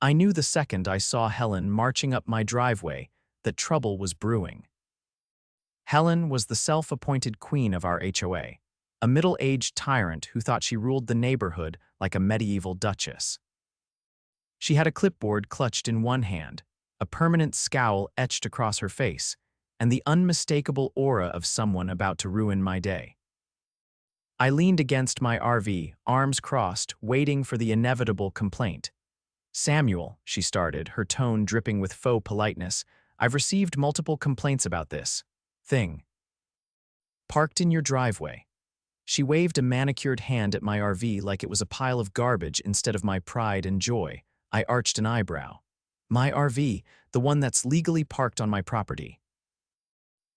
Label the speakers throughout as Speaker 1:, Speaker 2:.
Speaker 1: I knew the second I saw Helen marching up my driveway that trouble was brewing. Helen was the self-appointed queen of our HOA, a middle-aged tyrant who thought she ruled the neighborhood like a medieval duchess. She had a clipboard clutched in one hand, a permanent scowl etched across her face, and the unmistakable aura of someone about to ruin my day. I leaned against my RV, arms crossed, waiting for the inevitable complaint. "Samuel," she started, her tone dripping with faux politeness, "I've received multiple complaints about this thing parked in your driveway." She waved a manicured hand at my RV like it was a pile of garbage instead of my pride and joy. I arched an eyebrow. "My RV, the one that's legally parked on my property."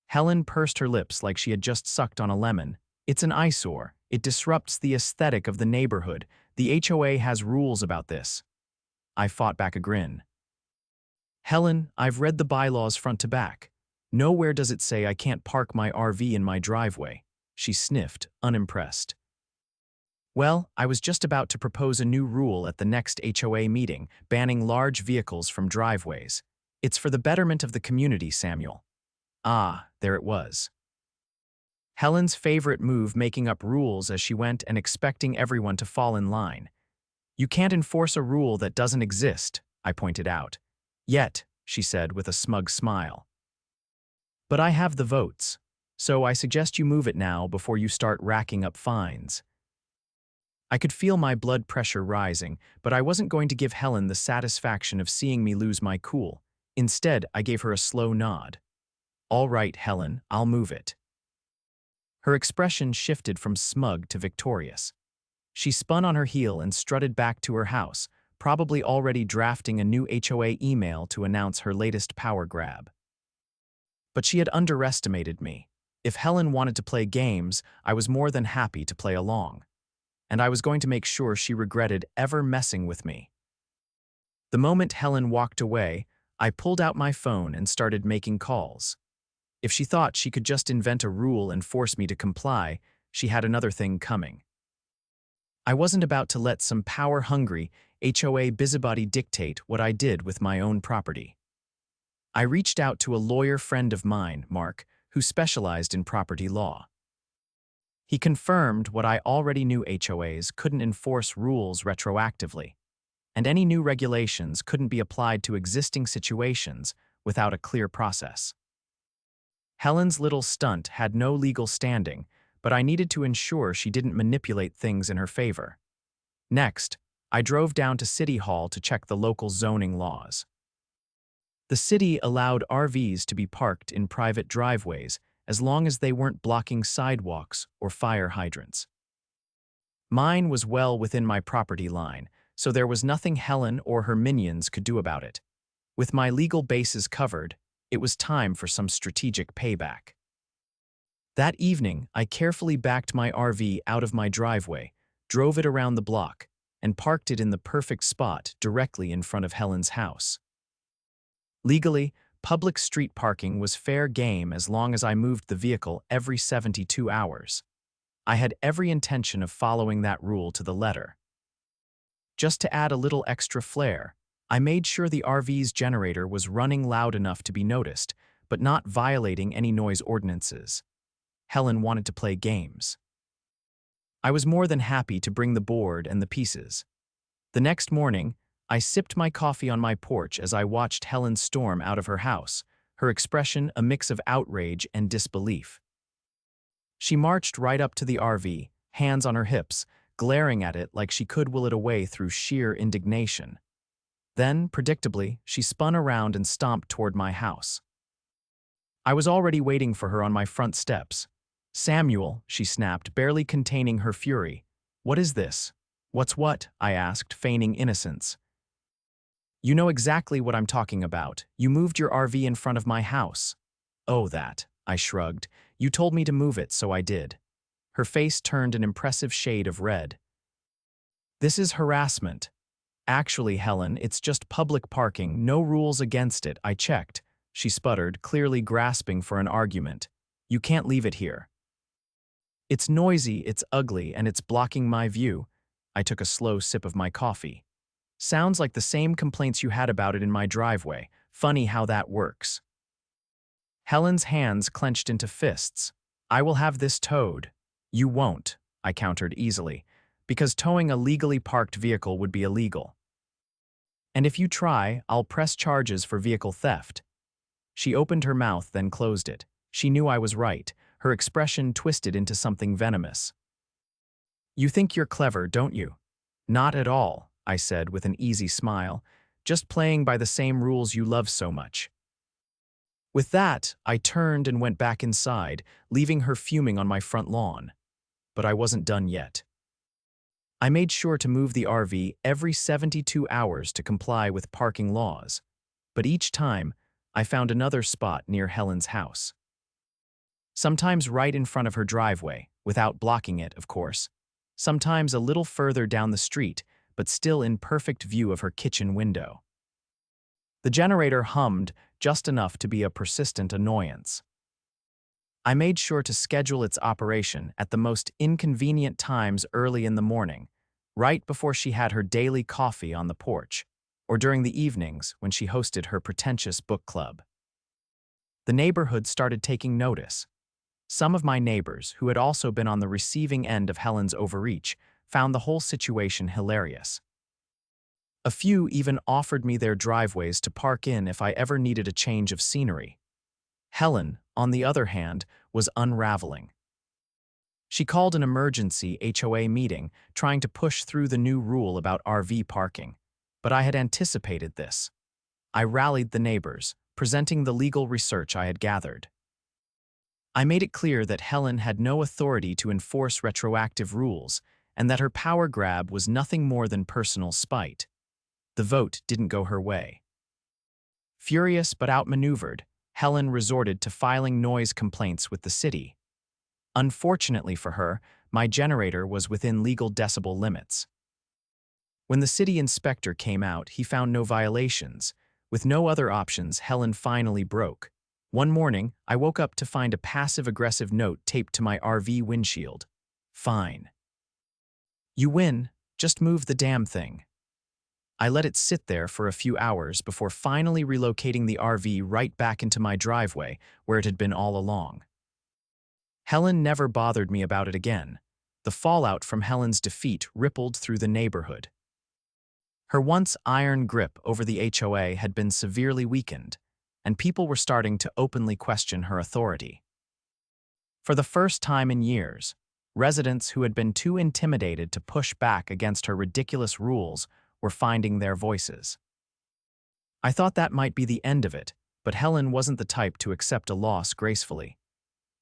Speaker 1: Helen pursed her lips like she had just sucked on a lemon. "It's an eyesore. It disrupts the aesthetic of the neighborhood. The HOA has rules about this." I fought back a grin. "Helen, I've read the bylaws front to back. Nowhere does it say I can't park my RV in my driveway." She sniffed, unimpressed. "Well, I was just about to propose a new rule at the next HOA meeting, banning large vehicles from driveways. It's for the betterment of the community, Samuel." Ah, there it was. Helen's favorite move, making up rules as she went and expecting everyone to fall in line. "You can't enforce a rule that doesn't exist," I pointed out. "Yet," she said with a smug smile. "But I have the votes, so I suggest you move it now before you start racking up fines." I could feel my blood pressure rising, but I wasn't going to give Helen the satisfaction of seeing me lose my cool. Instead, I gave her a slow nod. "All right, Helen, I'll move it." Her expression shifted from smug to victorious. She spun on her heel and strutted back to her house, probably already drafting a new HOA email to announce her latest power grab. But she had underestimated me. If Helen wanted to play games, I was more than happy to play along. And I was going to make sure she regretted ever messing with me. The moment Helen walked away, I pulled out my phone and started making calls. If she thought she could just invent a rule and force me to comply, she had another thing coming. I wasn't about to let some power-hungry HOA busybody dictate what I did with my own property. I reached out to a lawyer friend of mine, Mark, who specialized in property law. He confirmed what I already knew: HOAs couldn't enforce rules retroactively, and any new regulations couldn't be applied to existing situations without a clear process. Helen's little stunt had no legal standing, but I needed to ensure she didn't manipulate things in her favor. Next, I drove down to City Hall to check the local zoning laws. The city allowed RVs to be parked in private driveways as long as they weren't blocking sidewalks or fire hydrants. Mine was well within my property line, so there was nothing Helen or her minions could do about it. With my legal bases covered, it was time for some strategic payback. That evening, I carefully backed my RV out of my driveway, drove it around the block, and parked it in the perfect spot directly in front of Helen's house. Legally, public street parking was fair game as long as I moved the vehicle every 72 hours. I had every intention of following that rule to the letter. Just to add a little extra flair, I made sure the RV's generator was running loud enough to be noticed, but not violating any noise ordinances. Helen wanted to play games. I was more than happy to bring the board and the pieces. The next morning, I sipped my coffee on my porch as I watched Helen storm out of her house, her expression a mix of outrage and disbelief. She marched right up to the RV, hands on her hips, glaring at it like she could will it away through sheer indignation. Then, predictably, she spun around and stomped toward my house. I was already waiting for her on my front steps. "Samuel," she snapped, barely containing her fury. "What is this?" "What's what?" I asked, feigning innocence. "You know exactly what I'm talking about. You moved your RV in front of my house." "Oh, that," I shrugged. "You told me to move it, so I did." Her face turned an impressive shade of red. "This is harassment." "Actually, Helen, it's just public parking, no rules against it, I checked," she sputtered, clearly grasping for an argument. "You can't leave it here." "It's noisy, it's ugly, and it's blocking my view." I took a slow sip of my coffee. Sounds like the same complaints you had about it in my driveway. Funny how that works. Helen's hands clenched into fists. I will have this towed. You won't, I countered easily, because towing a legally parked vehicle would be illegal. And if you try, I'll press charges for vehicle theft. She opened her mouth, then closed it. She knew I was right, her expression twisted into something venomous. You think you're clever, don't you? Not at all, I said with an easy smile, just playing by the same rules you love so much. With that, I turned and went back inside, leaving her fuming on my front lawn. But I wasn't done yet. I made sure to move the RV every 72 hours to comply with parking laws, but each time, I found another spot near Helen's house. Sometimes right in front of her driveway, without blocking it, of course. Sometimes a little further down the street, but still in perfect view of her kitchen window. The generator hummed just enough to be a persistent annoyance. I made sure to schedule its operation at the most inconvenient times early in the morning, right before she had her daily coffee on the porch, or during the evenings when she hosted her pretentious book club. The neighborhood started taking notice. Some of my neighbors, who had also been on the receiving end of Helen's overreach, found the whole situation hilarious. A few even offered me their driveways to park in if I ever needed a change of scenery. Helen, on the other hand, was unraveling. She called an emergency HOA meeting, trying to push through the new rule about RV parking. But I had anticipated this. I rallied the neighbors, presenting the legal research I had gathered. I made it clear that Helen had no authority to enforce retroactive rules, and that her power grab was nothing more than personal spite. The vote didn't go her way. Furious but outmaneuvered, Helen resorted to filing noise complaints with the city. Unfortunately for her, my generator was within legal decibel limits. When the city inspector came out, he found no violations. With no other options, Helen finally broke. One morning, I woke up to find a passive-aggressive note taped to my RV windshield. Fine. You win, just move the damn thing. I let it sit there for a few hours before finally relocating the RV right back into my driveway, where it had been all along. Helen never bothered me about it again. The fallout from Helen's defeat rippled through the neighborhood. Her once iron grip over the HOA had been severely weakened, and people were starting to openly question her authority. For the first time in years, residents who had been too intimidated to push back against her ridiculous rules were finding their voices. I thought that might be the end of it, but Helen wasn't the type to accept a loss gracefully.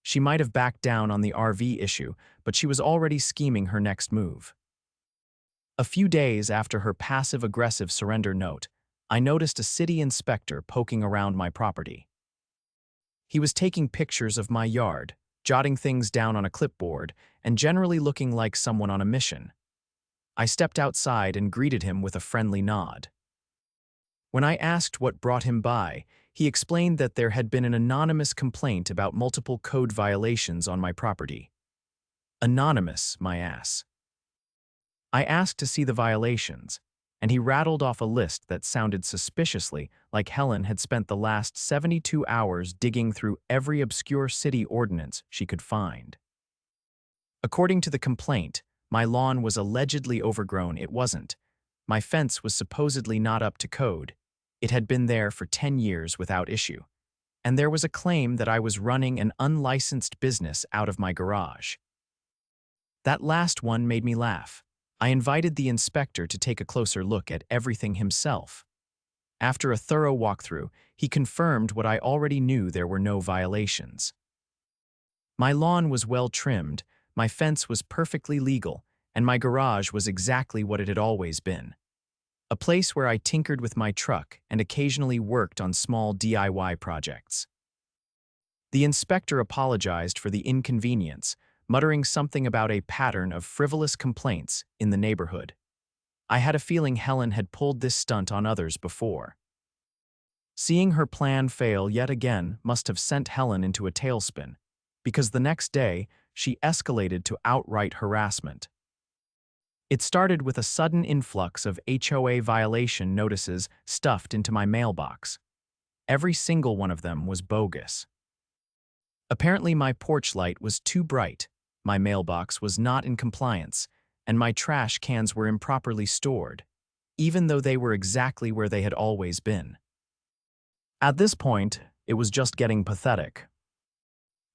Speaker 1: She might have backed down on the RV issue, but she was already scheming her next move. A few days after her passive-aggressive surrender note, I noticed a city inspector poking around my property. He was taking pictures of my yard, jotting things down on a clipboard, and generally looking like someone on a mission. I stepped outside and greeted him with a friendly nod. When I asked what brought him by, he explained that there had been an anonymous complaint about multiple code violations on my property. Anonymous, my ass. I asked to see the violations, and he rattled off a list that sounded suspiciously like Helen had spent the last 72 hours digging through every obscure city ordinance she could find. According to the complaint, my lawn was allegedly overgrown. It wasn't. My fence was supposedly not up to code. It had been there for 10 years without issue. And there was a claim that I was running an unlicensed business out of my garage. That last one made me laugh. I invited the inspector to take a closer look at everything himself. After a thorough walkthrough, he confirmed what I already knew: there were no violations. My lawn was well trimmed, my fence was perfectly legal, and my garage was exactly what it had always been. A place where I tinkered with my truck and occasionally worked on small DIY projects. The inspector apologized for the inconvenience, muttering something about a pattern of frivolous complaints in the neighborhood. I had a feeling Helen had pulled this stunt on others before. Seeing her plan fail yet again must have sent Helen into a tailspin, because the next day she escalated to outright harassment. It started with a sudden influx of HOA violation notices stuffed into my mailbox. Every single one of them was bogus. Apparently, my porch light was too bright, my mailbox was not in compliance, and my trash cans were improperly stored, even though they were exactly where they had always been. At this point, it was just getting pathetic.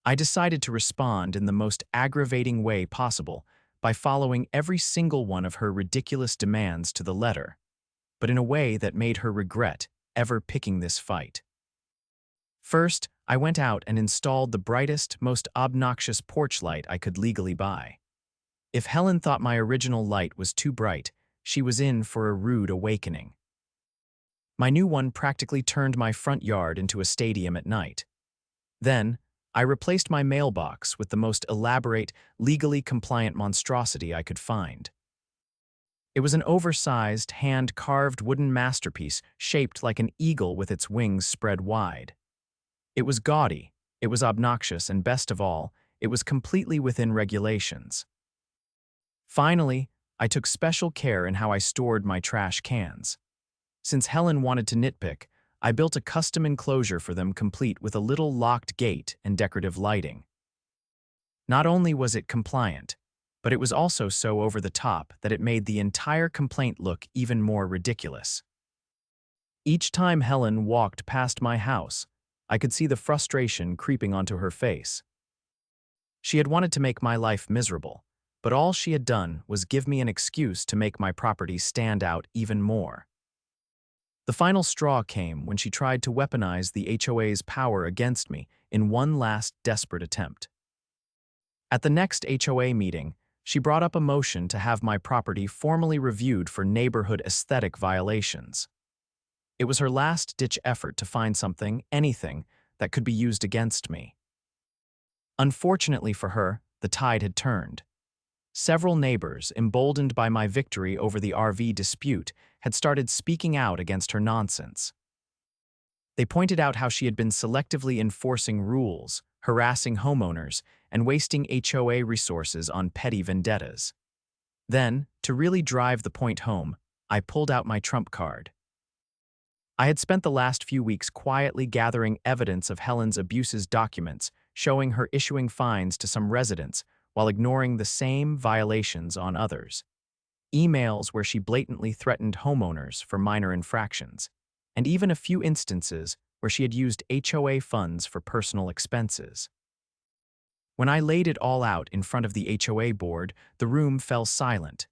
Speaker 1: I decided to respond in the most aggravating way possible by following every single one of her ridiculous demands to the letter, but in a way that made her regret ever picking this fight. First, I went out and installed the brightest, most obnoxious porch light I could legally buy. If Helen thought my original light was too bright, she was in for a rude awakening. My new one practically turned my front yard into a stadium at night. Then, I replaced my mailbox with the most elaborate, legally compliant monstrosity I could find. It was an oversized, hand-carved wooden masterpiece shaped like an eagle with its wings spread wide. It was gaudy, it was obnoxious, and best of all, it was completely within regulations. Finally, I took special care in how I stored my trash cans. Since Helen wanted to nitpick, I built a custom enclosure for them complete with a little locked gate and decorative lighting. Not only was it compliant, but it was also so over the top that it made the entire complaint look even more ridiculous. Each time Helen walked past my house, I could see the frustration creeping onto her face. She had wanted to make my life miserable, but all she had done was give me an excuse to make my property stand out even more. The final straw came when she tried to weaponize the HOA's power against me in one last desperate attempt. At the next HOA meeting, she brought up a motion to have my property formally reviewed for neighborhood aesthetic violations. It was her last-ditch effort to find something, anything, that could be used against me. Unfortunately for her, the tide had turned. Several neighbors, emboldened by my victory over the RV dispute, had started speaking out against her nonsense. They pointed out how she had been selectively enforcing rules, harassing homeowners, and wasting HOA resources on petty vendettas. Then, to really drive the point home, I pulled out my trump card. I had spent the last few weeks quietly gathering evidence of Helen's abuses documents, showing her issuing fines to some residents while ignoring the same violations on others. Emails where she blatantly threatened homeowners for minor infractions, and even a few instances where she had used HOA funds for personal expenses. When I laid it all out in front of the HOA board, the room fell silent.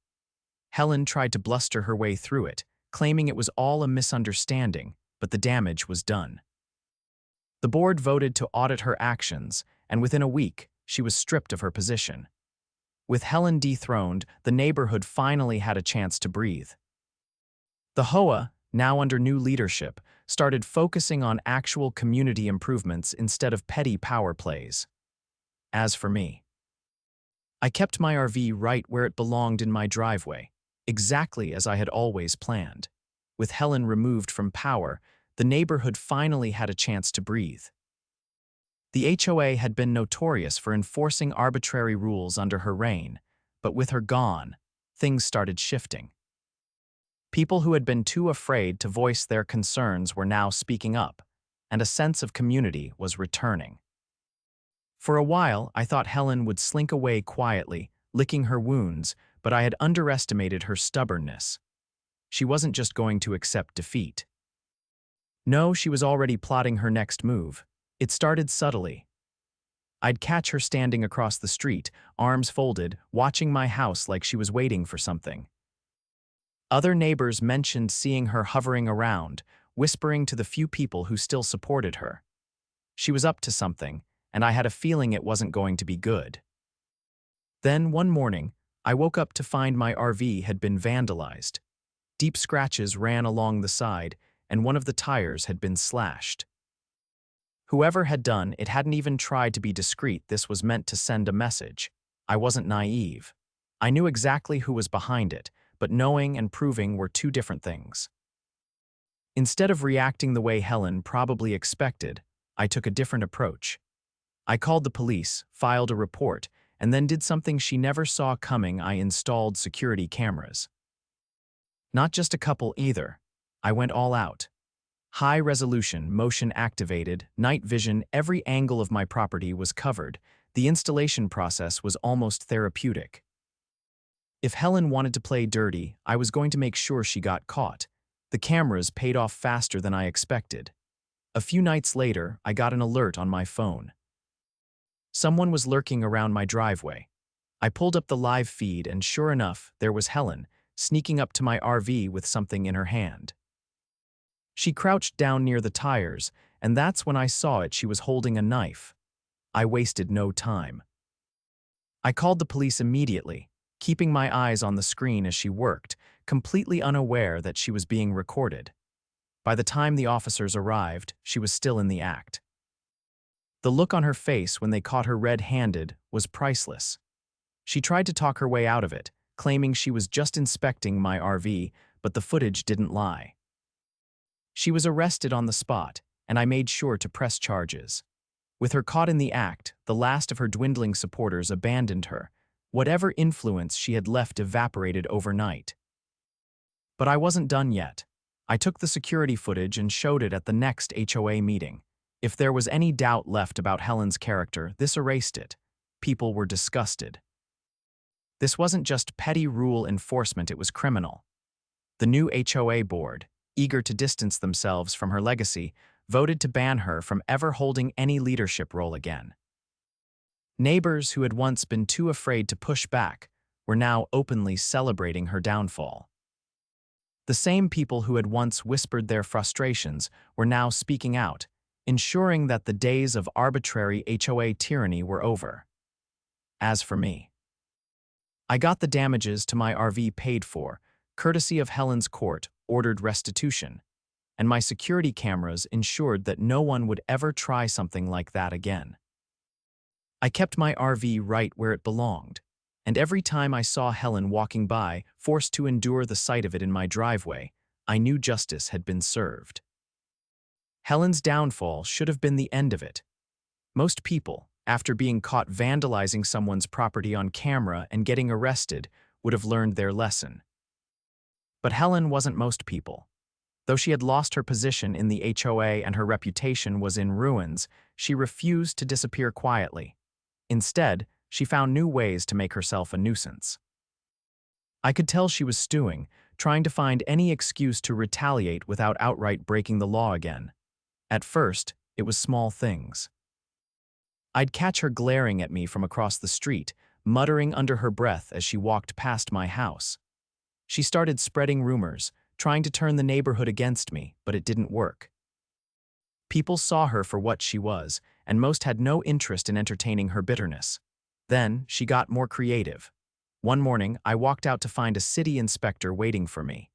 Speaker 1: Helen tried to bluster her way through it, claiming it was all a misunderstanding, but the damage was done. The board voted to audit her actions, and within a week, she was stripped of her position. With Helen dethroned, the neighborhood finally had a chance to breathe. The HOA, now under new leadership, started focusing on actual community improvements instead of petty power plays. As for me, I kept my RV right where it belonged in my driveway, exactly as I had always planned. With Helen removed from power, the neighborhood finally had a chance to breathe. The HOA had been notorious for enforcing arbitrary rules under her reign, but with her gone, things started shifting. People who had been too afraid to voice their concerns were now speaking up, and a sense of community was returning. For a while, I thought Helen would slink away quietly, licking her wounds, but I had underestimated her stubbornness. She wasn't just going to accept defeat. No, she was already plotting her next move. It started subtly. I'd catch her standing across the street, arms folded, watching my house like she was waiting for something. Other neighbors mentioned seeing her hovering around, whispering to the few people who still supported her. She was up to something, and I had a feeling it wasn't going to be good. Then, one morning, I woke up to find my RV had been vandalized. Deep scratches ran along the side, and one of the tires had been slashed. Whoever had done it hadn't even tried to be discreet. This was meant to send a message. I wasn't naive. I knew exactly who was behind it, but knowing and proving were two different things. Instead of reacting the way Helen probably expected, I took a different approach. I called the police, filed a report, and then did something she never saw coming. I installed security cameras. Not just a couple either. I went all out. High resolution, motion activated, night vision, every angle of my property was covered. The installation process was almost therapeutic. If Helen wanted to play dirty, I was going to make sure she got caught. The cameras paid off faster than I expected. A few nights later, I got an alert on my phone. Someone was lurking around my driveway. I pulled up the live feed and sure enough, there was Helen, sneaking up to my RV with something in her hand. She crouched down near the tires, and that's when I saw it. She was holding a knife. I wasted no time. I called the police immediately, keeping my eyes on the screen as she worked, completely unaware that she was being recorded. By the time the officers arrived, she was still in the act. The look on her face when they caught her red-handed was priceless. She tried to talk her way out of it, claiming she was just inspecting my RV, but the footage didn't lie. She was arrested on the spot, and I made sure to press charges. With her caught in the act, the last of her dwindling supporters abandoned her. Whatever influence she had left evaporated overnight. But I wasn't done yet. I took the security footage and showed it at the next HOA meeting. If there was any doubt left about Helen's character, this erased it. People were disgusted. This wasn't just petty rule enforcement, it was criminal. The new HOA board, eager to distance themselves from her legacy, voted to ban her from ever holding any leadership role again. Neighbors who had once been too afraid to push back were now openly celebrating her downfall. The same people who had once whispered their frustrations were now speaking out, ensuring that the days of arbitrary HOA tyranny were over. As for me, I got the damages to my RV paid for, courtesy of Helen's court-ordered restitution, and my security cameras ensured that no one would ever try something like that again. I kept my RV right where it belonged, and every time I saw Helen walking by, forced to endure the sight of it in my driveway, I knew justice had been served. Helen's downfall should have been the end of it. Most people, after being caught vandalizing someone's property on camera and getting arrested, would have learned their lesson. But Helen wasn't most people. Though she had lost her position in the HOA and her reputation was in ruins, she refused to disappear quietly. Instead, she found new ways to make herself a nuisance. I could tell she was stewing, trying to find any excuse to retaliate without outright breaking the law again. At first, it was small things. I'd catch her glaring at me from across the street, muttering under her breath as she walked past my house. She started spreading rumors, trying to turn the neighborhood against me, but it didn't work. People saw her for what she was, and most had no interest in entertaining her bitterness. Then, she got more creative. One morning, I walked out to find a city inspector waiting for me.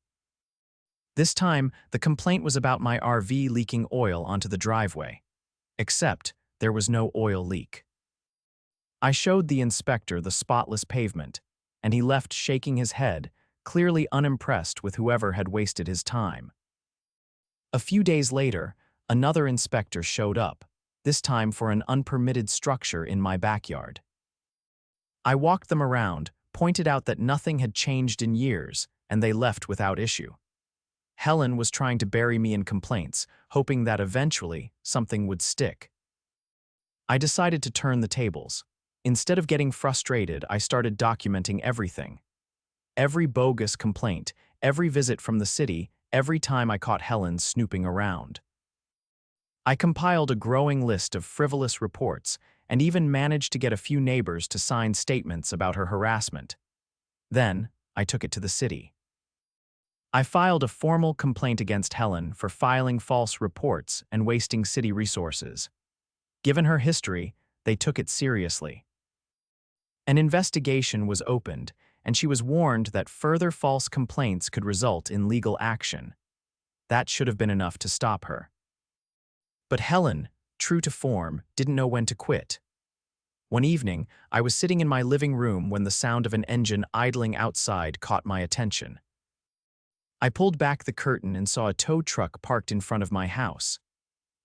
Speaker 1: This time, the complaint was about my RV leaking oil onto the driveway. Except, there was no oil leak. I showed the inspector the spotless pavement, and he left shaking his head, clearly unimpressed with whoever had wasted his time. A few days later, another inspector showed up, this time for an unpermitted structure in my backyard. I walked them around, pointed out that nothing had changed in years, and they left without issue. Helen was trying to bury me in complaints, hoping that eventually something would stick. I decided to turn the tables. Instead of getting frustrated, I started documenting everything. Every bogus complaint, every visit from the city, every time I caught Helen snooping around. I compiled a growing list of frivolous reports and even managed to get a few neighbors to sign statements about her harassment. Then, I took it to the city. I filed a formal complaint against Helen for filing false reports and wasting city resources. Given her history, they took it seriously. An investigation was opened, and she was warned that further false complaints could result in legal action. That should have been enough to stop her. But Helen, true to form, didn't know when to quit. One evening, I was sitting in my living room when the sound of an engine idling outside caught my attention. I pulled back the curtain and saw a tow truck parked in front of my house.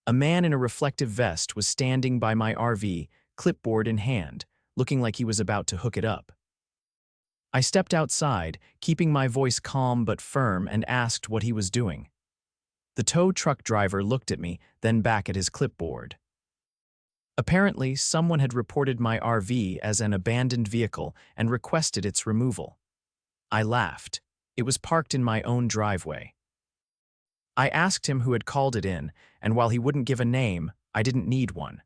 Speaker 1: A man in a reflective vest was standing by my RV, clipboard in hand, looking like he was about to hook it up. I stepped outside, keeping my voice calm but firm, and asked what he was doing. The tow truck driver looked at me, then back at his clipboard. Apparently, someone had reported my RV as an abandoned vehicle and requested its removal. I laughed. It was parked in my own driveway. I asked him who had called it in, and while he wouldn't give a name, I didn't need one.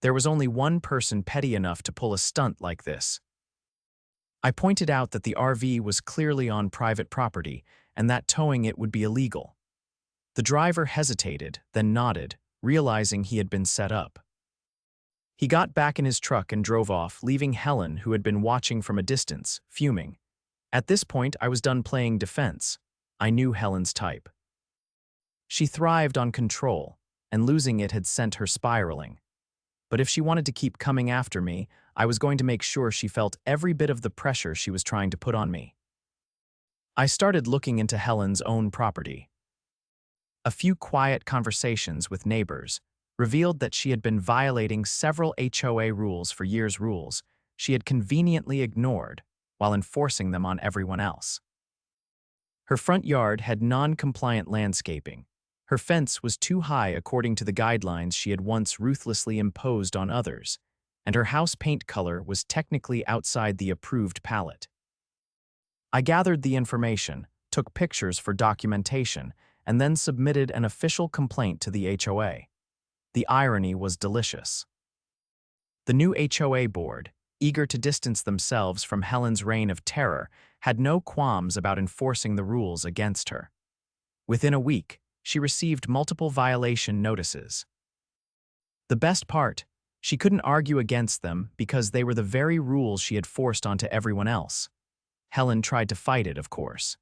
Speaker 1: There was only one person petty enough to pull a stunt like this. I pointed out that the RV was clearly on private property and that towing it would be illegal. The driver hesitated, then nodded, realizing he had been set up. He got back in his truck and drove off, leaving Helen, who had been watching from a distance, fuming. At this point, I was done playing defense. I knew Helen's type. She thrived on control, and losing it had sent her spiraling. But if she wanted to keep coming after me, I was going to make sure she felt every bit of the pressure she was trying to put on me. I started looking into Helen's own property. A few quiet conversations with neighbors revealed that she had been violating several HOA rules for years, rules she had conveniently ignored while enforcing them on everyone else. Her front yard had non-compliant landscaping. Her fence was too high according to the guidelines she had once ruthlessly imposed on others, and her house paint color was technically outside the approved palette. I gathered the information, took pictures for documentation, and then submitted an official complaint to the HOA. The irony was delicious. The new HOA board, eager to distance themselves from Helen's reign of terror, had no qualms about enforcing the rules against her. Within a week, she received multiple violation notices. The best part, she couldn't argue against them because they were the very rules she had forced onto everyone else. Helen tried to fight it, of course.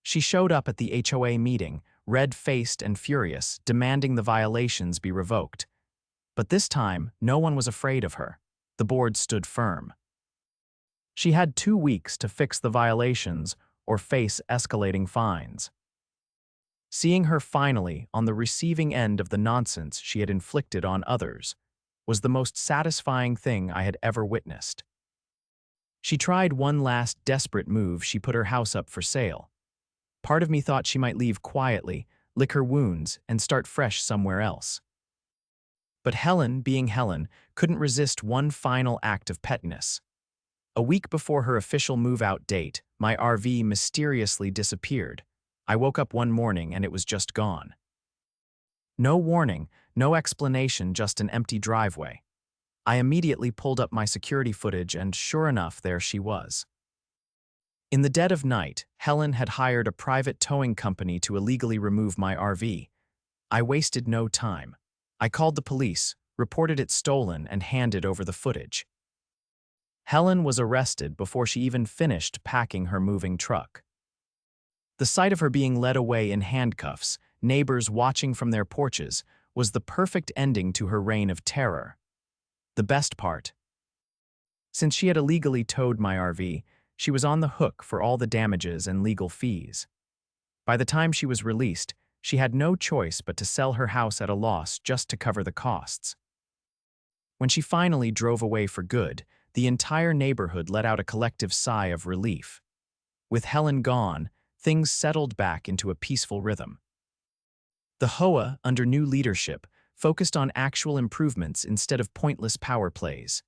Speaker 1: She showed up at the HOA meeting, red-faced and furious, demanding the violations be revoked. But this time, no one was afraid of her. The board stood firm. She had 2 weeks to fix the violations or face escalating fines. Seeing her finally on the receiving end of the nonsense she had inflicted on others was the most satisfying thing I had ever witnessed. She tried one last desperate move. She put her house up for sale. Part of me thought she might leave quietly, lick her wounds, and start fresh somewhere else. But Helen, being Helen, couldn't resist one final act of pettiness. A week before her official move-out date, my RV mysteriously disappeared. I woke up one morning and it was just gone. No warning, no explanation, just an empty driveway. I immediately pulled up my security footage and sure enough, there she was. In the dead of night, Helen had hired a private towing company to illegally remove my RV. I wasted no time. I called the police, reported it stolen, and handed over the footage. Helen was arrested before she even finished packing her moving truck. The sight of her being led away in handcuffs, neighbors watching from their porches, was the perfect ending to her reign of terror. The best part: since she had illegally towed my RV, she was on the hook for all the damages and legal fees. By the time she was released, she had no choice but to sell her house at a loss just to cover the costs. When she finally drove away for good, the entire neighborhood let out a collective sigh of relief. With Helen gone, things settled back into a peaceful rhythm. The HOA, under new leadership, focused on actual improvements instead of pointless power plays.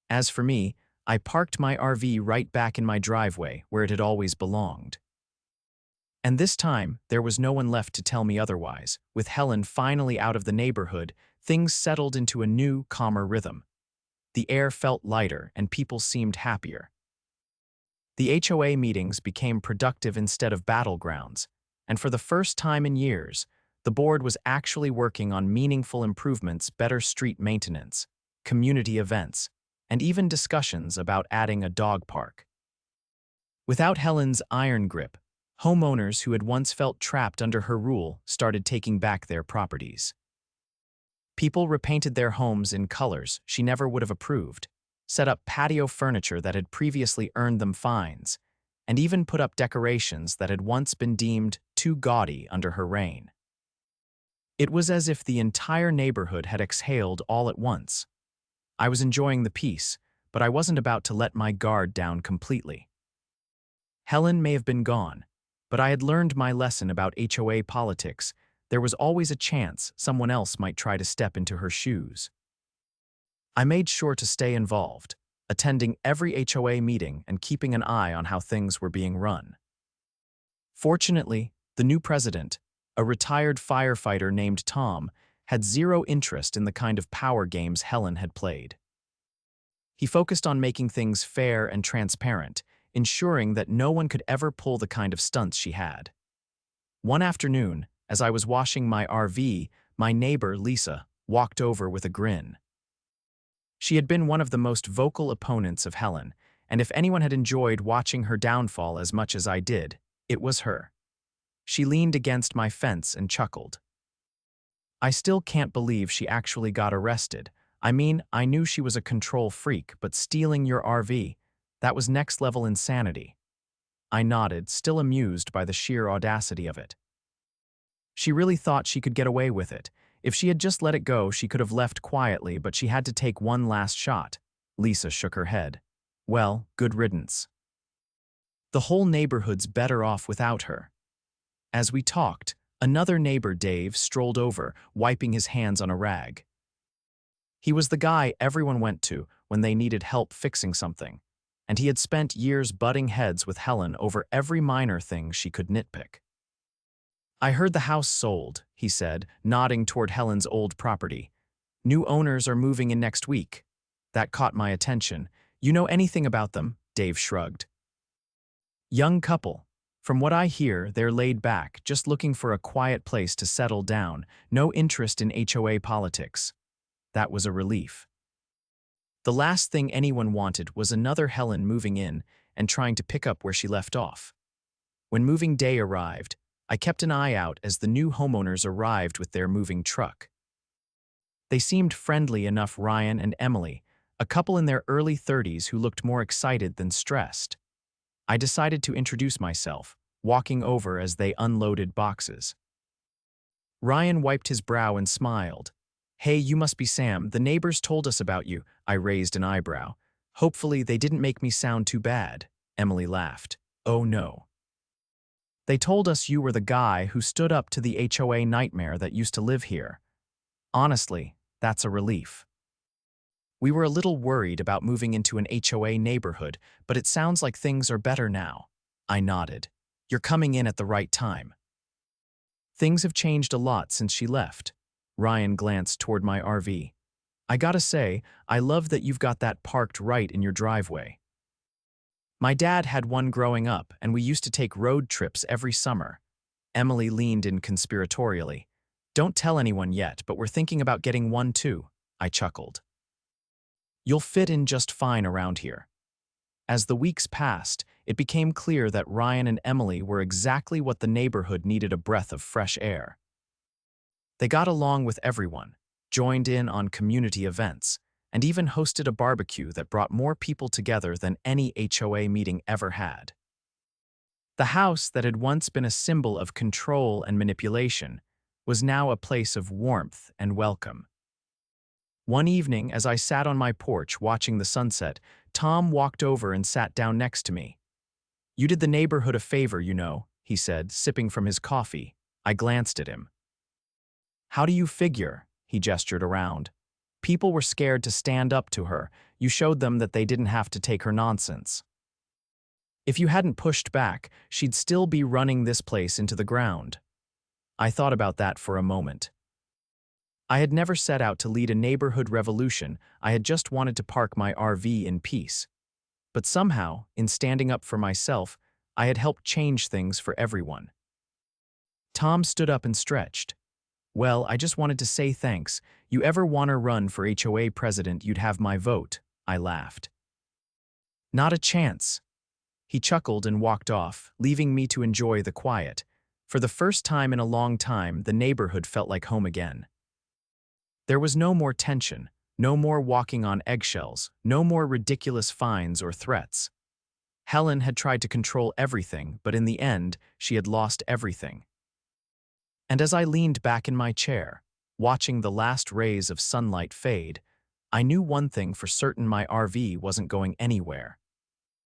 Speaker 1: As for me, I parked my RV right back in my driveway where it had always belonged. And this time, there was no one left to tell me otherwise. With Helen finally out of the neighborhood, things settled into a new, calmer rhythm. The air felt lighter and people seemed happier. The HOA meetings became productive instead of battlegrounds, and for the first time in years, the board was actually working on meaningful improvements, better street maintenance, community events, and even discussions about adding a dog park. Without Helen's iron grip, homeowners who had once felt trapped under her rule started taking back their properties. People repainted their homes in colors she never would have approved, set up patio furniture that had previously earned them fines, and even put up decorations that had once been deemed too gaudy under her reign. It was as if the entire neighborhood had exhaled all at once. I was enjoying the peace, but I wasn't about to let my guard down completely. Helen may have been gone, but I had learned my lesson about HOA politics. There was always a chance someone else might try to step into her shoes. I made sure to stay involved, attending every HOA meeting and keeping an eye on how things were being run. Fortunately, the new president, a retired firefighter named Tom, had zero interest in the kind of power games Helen had played. He focused on making things fair and transparent, ensuring that no one could ever pull the kind of stunts she had. One afternoon, as I was washing my RV, my neighbor, Lisa, walked over with a grin. She had been one of the most vocal opponents of Helen, and if anyone had enjoyed watching her downfall as much as I did, it was her. She leaned against my fence and chuckled. I still can't believe she actually got arrested. I mean, I knew she was a control freak, but stealing your RV, that was next-level insanity. I nodded, still amused by the sheer audacity of it. She really thought she could get away with it. If she had just let it go, she could have left quietly, but she had to take one last shot. Lisa shook her head. Well, good riddance. The whole neighborhood's better off without her. As we talked, another neighbor, Dave, strolled over, wiping his hands on a rag. He was the guy everyone went to when they needed help fixing something, and he had spent years butting heads with Helen over every minor thing she could nitpick. I heard the house sold, he said, nodding toward Helen's old property. New owners are moving in next week. That caught my attention. You know anything about them? Dave shrugged. Young couple. From what I hear, they're laid back, just looking for a quiet place to settle down, no interest in HOA politics. That was a relief. The last thing anyone wanted was another Helen moving in and trying to pick up where she left off. When moving day arrived, I kept an eye out as the new homeowners arrived with their moving truck. They seemed friendly enough, Ryan and Emily, a couple in their early 30s who looked more excited than stressed. I decided to introduce myself, walking over as they unloaded boxes. Ryan wiped his brow and smiled. Hey, you must be Sam. The neighbors told us about you. I raised an eyebrow. Hopefully they didn't make me sound too bad. Emily laughed. Oh no. They told us you were the guy who stood up to the HOA nightmare that used to live here. Honestly, that's a relief. We were a little worried about moving into an HOA neighborhood, but it sounds like things are better now. I nodded. You're coming in at the right time. Things have changed a lot since she left. Ryan glanced toward my RV. I gotta say, I love that you've got that parked right in your driveway. My dad had one growing up, and we used to take road trips every summer. Emily leaned in conspiratorially. Don't tell anyone yet, but we're thinking about getting one too. I chuckled. You'll fit in just fine around here. As the weeks passed, it became clear that Ryan and Emily were exactly what the neighborhood needed: a breath of fresh air. They got along with everyone, joined in on community events, and even hosted a barbecue that brought more people together than any HOA meeting ever had. The house that had once been a symbol of control and manipulation was now a place of warmth and welcome. One evening, as I sat on my porch watching the sunset, Tom walked over and sat down next to me. You did the neighborhood a favor, you know, he said, sipping from his coffee. I glanced at him. How do you figure? He gestured around. People were scared to stand up to her. You showed them that they didn't have to take her nonsense. If you hadn't pushed back, she'd still be running this place into the ground. I thought about that for a moment. I had never set out to lead a neighborhood revolution. I had just wanted to park my RV in peace. But somehow, in standing up for myself, I had helped change things for everyone. Tom stood up and stretched. Well, I just wanted to say thanks. You ever want to run for HOA president, you'd have my vote. I laughed. Not a chance. He chuckled and walked off, leaving me to enjoy the quiet. For the first time in a long time, the neighborhood felt like home again. There was no more tension, no more walking on eggshells, no more ridiculous fines or threats. Helen had tried to control everything, but in the end, she had lost everything. And as I leaned back in my chair, watching the last rays of sunlight fade, I knew one thing for certain: my RV wasn't going anywhere.